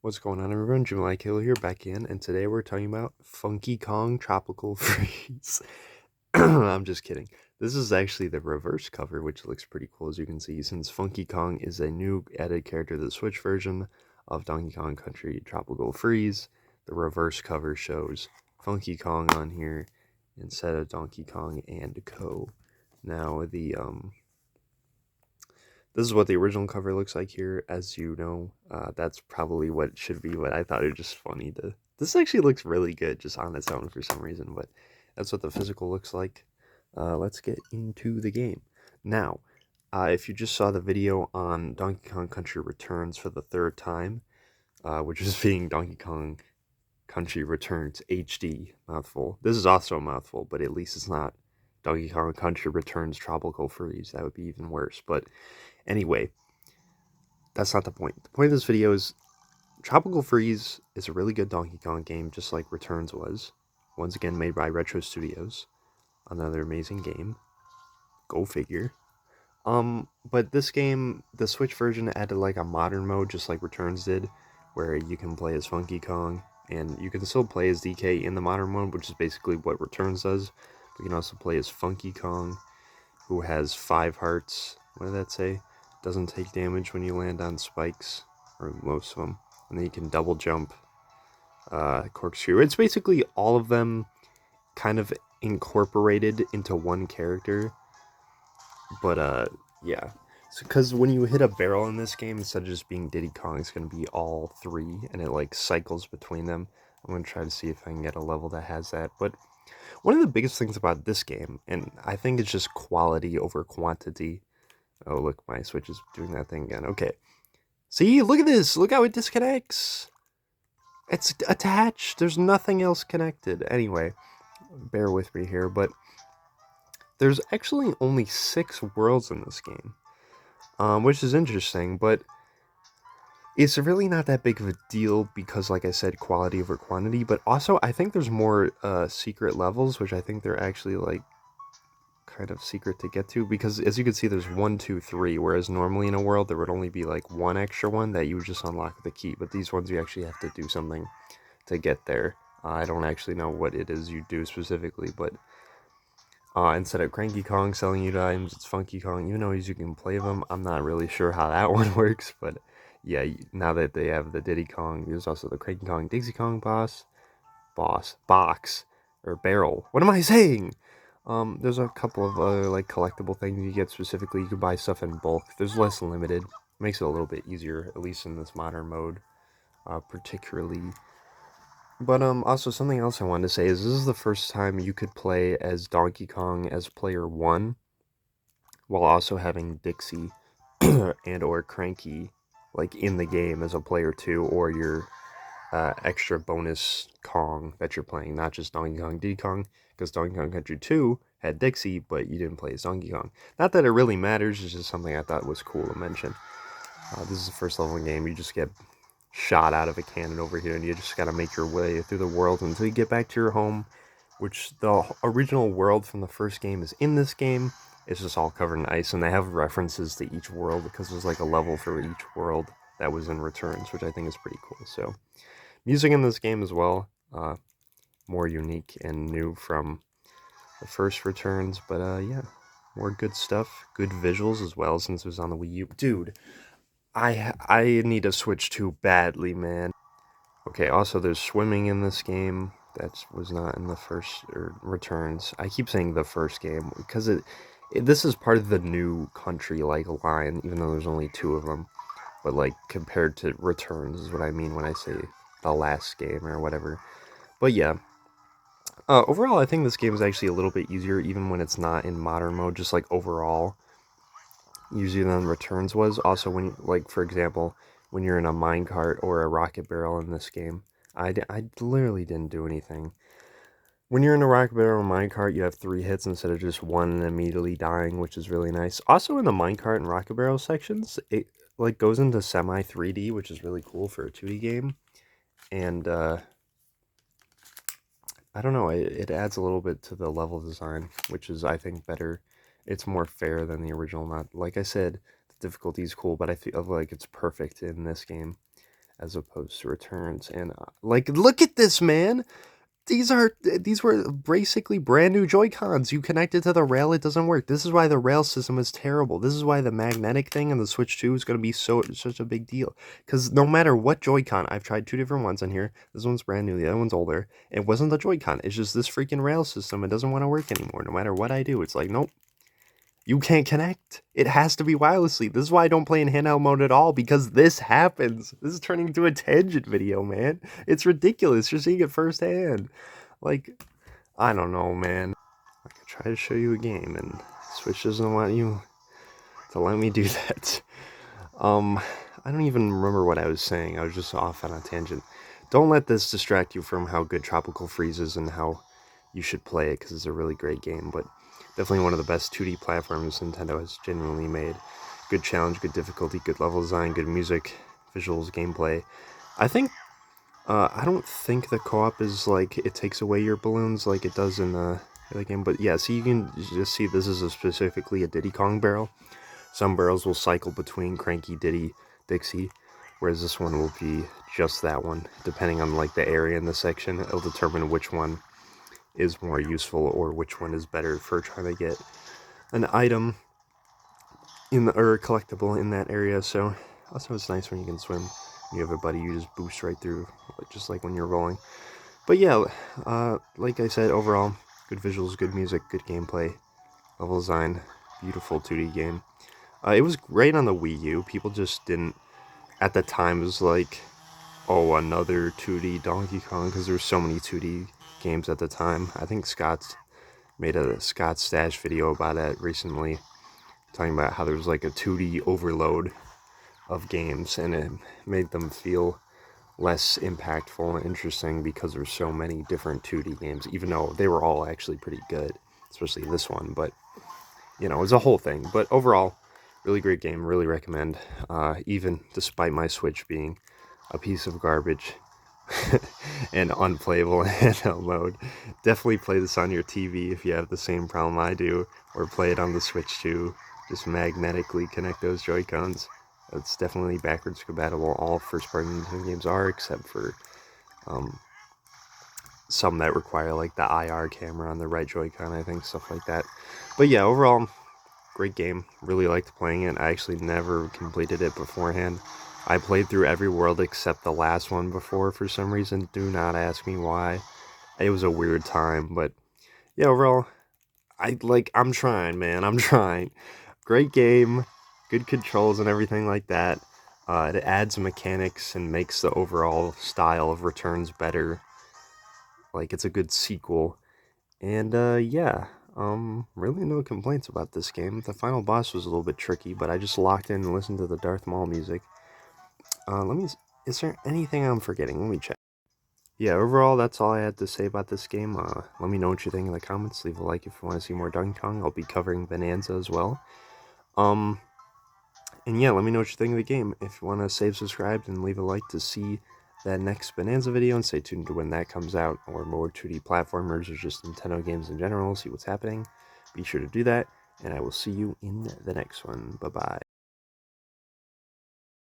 What's going on, everyone? Jim Killer here, back in, and today we're talking about Funky Kong Tropical Freeze. I'm just kidding. This is actually the reverse cover, which looks pretty cool, as you can see, since Funky Kong is a new added character to the Switch version of Donkey Kong Country Tropical Freeze. The reverse cover shows Funky Kong on here instead of Donkey Kong and Co. Now, this is what the original cover looks like here. As you know, that's probably what it should be, but I thought it was just funny to... This actually looks really good just on its own for some reason, but that's what the physical looks like. Let's get into the game. Now, if you just saw the video on Donkey Kong Country Returns for the third time, which is being Donkey Kong Country Returns HD, mouthful. This is also a mouthful, but at least it's not Donkey Kong Country Returns Tropical Freeze. That would be even worse, but anyway, that's not the point. The point of this video is Tropical Freeze is a really good Donkey Kong game, just like Returns was. Once again, made by Retro Studios. Another amazing game. Go figure. But this game, the Switch version added like a modern mode, just like Returns did, where you can play as Funky Kong, and you can still play as DK in the modern mode, which is basically what Returns does. But you can also play as Funky Kong, who has 5 hearts. What did that say? Doesn't take damage when you land on spikes, or most of them. And then you can double jump, corkscrew. It's basically all of them kind of incorporated into one character. But yeah. Because when you hit a barrel in this game, instead of just being Diddy Kong, it's going to be all 3, and it like cycles between them. I'm going to try to see if I can get a level that has that. But one of the biggest things about this game, and I think it's just quality over quantity. Oh, look, my Switch is doing that thing again. Okay. See, look at this. Look how it disconnects. It's attached. There's nothing else connected. Anyway, bear with me here, but there's actually only 6 worlds in this game, which is interesting, but it's really not that big of a deal because, like I said, quality over quantity, but also I think there's more secret levels, which I think they're actually like kind of secret to get to, because as you can see, there's 1, 2, 3, whereas normally in a world there would only be like one extra one that you would just unlock with a key, but these ones you actually have to do something to get there. I don't actually know what it is you do specifically, but instead of Cranky Kong selling you items, it's Funky Kong. Even though you can play them, I'm not really sure how that one works, but yeah, now that they have the Diddy Kong, there's also the Cranky Kong, Dixie Kong box, or barrel. What am I saying? There's a couple of other like collectible things you get specifically. You can buy stuff in bulk. There's less limited. Makes it a little bit easier, at least in this modern mode, particularly. But also something else I wanted to say is this is the first time you could play as Donkey Kong as player 1, while also having Dixie and or Cranky like in the game as a player 2, or your extra bonus Kong that you're playing, not just Donkey Kong Diddy Kong, because Donkey Kong Country 2 had Dixie, but you didn't play as Donkey Kong. Not that it really matters, it's just something I thought was cool to mention. This is the first level in the game, you just get shot out of a cannon over here, and you just gotta make your way through the world until you get back to your home, which the original world from the first game is in this game. It's just all covered in ice, and they have references to each world because there's like a level for each world that was in Returns, which I think is pretty cool. So, music in this game as well, more unique and new from the first Returns, but yeah, more good stuff, good visuals as well since it was on the Wii U. Dude, I need a Switch 2 badly, man. Okay, also there's swimming in this game. That was not in the first or Returns. I keep saying the first game because this is part of the new country like line, even though there's only 2 of them. But like compared to Returns is what I mean when I say the last game or whatever. But yeah, overall I think this game is actually a little bit easier even when it's not in modern mode. Just like overall, easier than Returns was. Also, when, like, for example, when you're in a minecart or a rocket barrel in this game, I literally didn't do anything. When you're in a rocket barrel or minecart, you have 3 hits instead of just 1 and immediately dying, which is really nice. Also, in the minecart and rocket barrel sections, it, like, goes into semi 3D, which is really cool for a 2D game. And, I don't know, it adds a little bit to the level design, which is, I think, better. It's more fair than the original. Not, like I said, the difficulty is cool, but I feel like it's perfect in this game. as opposed to Returns. And like, look at this, man. These were basically brand new Joy-Cons. You connect it to the rail, it doesn't work. This is why the rail system is terrible. This is why the magnetic thing and the Switch 2 is going to be such a big deal. Because no matter what Joy-Con, I've tried two different ones on here. This one's brand new, the other one's older. It wasn't the Joy-Con. It's just this freaking rail system. It doesn't want to work anymore. No matter what I do, it's like, nope. You can't connect. It has to be wirelessly. This is why I don't play in handheld mode at all, because this happens. This is turning into a tangent video, man. It's ridiculous. You're seeing it firsthand. Like, I don't know, man. I could try to show you a game, and Switch doesn't want you to let me do that. I don't even remember what I was saying. I was just off on a tangent. Don't let this distract you from how good Tropical Freeze is and how you should play it, because it's a really great game, but definitely one of the best 2D platforms Nintendo has genuinely made. Good challenge, good difficulty, good level design, good music, visuals, gameplay. I don't think the co-op is like, it takes away your balloons like it does in the other game, but yeah, see, you can just see this is specifically a Diddy Kong barrel. Some barrels will cycle between Cranky, Diddy, Dixie, whereas this one will be just that one. Depending on like the area in the section, it'll determine which one is more useful or which one is better for trying to get an item in the, or a collectible in that area. So also it's nice when you can swim. You have a buddy, you just boost right through, just like when you're rolling. But yeah, like I said, overall, good visuals, good music, good gameplay, level design, beautiful 2D game. It was great on the Wii U. People just didn't, at the time, it was like, oh, another 2D Donkey Kong, because there were so many 2D games at the time. I think Scott's made a Scott Stash video about it recently, talking about how there was like a 2D overload of games, and it made them feel less impactful and interesting because there's so many different 2D games, even though they were all actually pretty good, especially this one. But you know, it was a whole thing. But overall, really great game. Really recommend. Even despite my Switch being a piece of garbage and unplayable in handheld mode, definitely play this on your TV if you have the same problem I do, or play it on the Switch too. Just magnetically connect those Joy-Cons. It's definitely backwards compatible. All first-party Nintendo games are, except for some that require like the IR camera on the right Joy-Con, I think, stuff like that. But yeah, overall, great game. Really liked playing it. I actually never completed it beforehand. I played through every world except the last one before for some reason. Do not ask me why. It was a weird time, but yeah, overall, I'm trying, man. I'm trying. Great game, good controls and everything like that. It adds mechanics and makes the overall style of Returns better. Like, it's a good sequel. And yeah, really no complaints about this game. The final boss was a little bit tricky, but I just locked in and listened to the Darth Maul music. Is there anything I'm forgetting? Let me check. Yeah, overall, that's all I had to say about this game. Let me know what you think in the comments. Leave a like if you want to see more Donkey Kong. I'll be covering Bonanza as well. And yeah, let me know what you think of the game. If you want to save, subscribe, and leave a like to see that next Bonanza video, and stay tuned to when that comes out, or more 2D platformers, or just Nintendo games in general, see what's happening. Be sure to do that, and I will see you in the next one. Bye-bye.